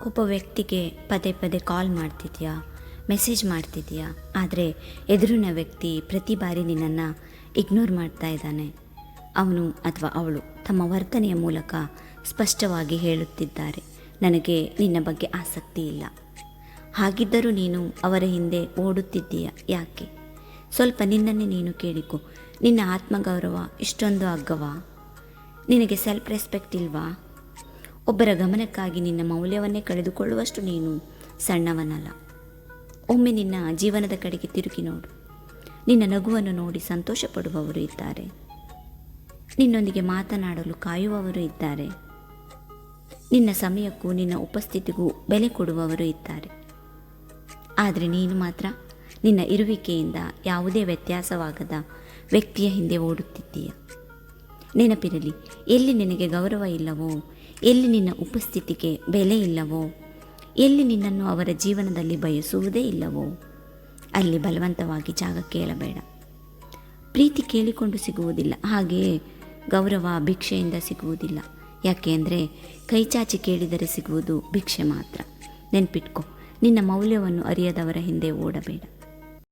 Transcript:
ಒಬ್ಬ ವ್ಯಕ್ತಿಗೆ ಪದೇ ಪದೇ ಕಾಲ್ ಮಾಡ್ತಿದ್ಯಾ, ಮೆಸೇಜ್ ಮಾಡ್ತಿದ್ಯಾ, ಆದರೆ ಎದುರಿನ ವ್ಯಕ್ತಿ ಪ್ರತಿ ಬಾರಿ ನಿನ್ನನ್ನು ಇಗ್ನೋರ್ ಮಾಡ್ತಾ ಇದ್ದಾನೆ. ಅವನು ಅಥವಾ ಅವಳು ತಮ್ಮ ವರ್ತನೆಯ ಮೂಲಕ ಸ್ಪಷ್ಟವಾಗಿ ಹೇಳುತ್ತಿದ್ದಾರೆ, ನನಗೆ ನಿನ್ನ ಬಗ್ಗೆ ಆಸಕ್ತಿ ಇಲ್ಲ. ಹಾಗಿದ್ದರೂ ನೀನು ಅವರ ಹಿಂದೆ ಓಡುತ್ತಿದ್ದೀಯ ಯಾಕೆ? ಸ್ವಲ್ಪ ನಿನ್ನನ್ನೇ ನೀನು ಕೇಳಿಕೊ. ನಿನ್ನ ಆತ್ಮಗೌರವ ಇಷ್ಟೊಂದು ಅಗ್ಗವಾ? ನಿನಗೆ ಸೆಲ್ಫ್ ರೆಸ್ಪೆಕ್ಟ್ ಇಲ್ವಾ? ಒಬ್ಬರ ಗಮನಕ್ಕಾಗಿ ನಿನ್ನ ಮೌಲ್ಯವನ್ನೇ ಕಳೆದುಕೊಳ್ಳುವಷ್ಟು ನೀನು ಸಣ್ಣವನಲ್ಲ. ಒಮ್ಮೆ ನಿನ್ನ ಜೀವನದ ಕಡೆಗೆ ತಿರುಗಿ ನೋಡು. ನಿನ್ನ ನಗುವನ್ನು ನೋಡಿ ಸಂತೋಷ ಪಡುವವರು ಇದ್ದಾರೆ, ನಿನ್ನೊಂದಿಗೆ ಮಾತನಾಡಲು ಕಾಯುವವರು ಇದ್ದಾರೆ, ನಿನ್ನ ಸಮಯಕ್ಕೂ ನಿನ್ನ ಉಪಸ್ಥಿತಿಗೂ ಬೆಲೆ ಕೊಡುವವರು ಇದ್ದಾರೆ. ಆದರೆ ನೀನು ಮಾತ್ರ ನಿನ್ನ ಇರುವಿಕೆಯಿಂದ ಯಾವುದೇ ವ್ಯತ್ಯಾಸವಾಗದ ವ್ಯಕ್ತಿಯ ಹಿಂದೆ ಓಡುತ್ತಿದ್ದೀಯ. ನೆನಪಿರಲಿ, ಎಲ್ಲಿ ನಿನಗೆ ಗೌರವ ಇಲ್ಲವೋ, ಎಲ್ಲಿ ನಿನ್ನ ಉಪಸ್ಥಿತಿಗೆ ಬೆಲೆ ಇಲ್ಲವೋ, ಎಲ್ಲಿ ನಿನ್ನನ್ನು ಅವರ ಜೀವನದಲ್ಲಿ ಬಯಸುವುದೇ ಇಲ್ಲವೋ, ಅಲ್ಲಿ ಬಲವಂತವಾಗಿ ಜಾಗ ಕೇಳಬೇಡ. ಪ್ರೀತಿ ಕೇಳಿಕೊಂಡು ಸಿಗುವುದಿಲ್ಲ, ಹಾಗೆಯೇ ಗೌರವ ಭಿಕ್ಷೆಯಿಂದ ಸಿಗುವುದಿಲ್ಲ. ಯಾಕೆ ಅಂದರೆ ಕೈಚಾಚಿ ಕೇಳಿದರೆ ಸಿಗುವುದು ಭಿಕ್ಷೆ ಮಾತ್ರ. ನೆನ್ಪಿಟ್ಕೊ, ನಿನ್ನ ಮೌಲ್ಯವನ್ನು ಅರಿಯದವರ ಹಿಂದೆ ಓಡಬೇಡ.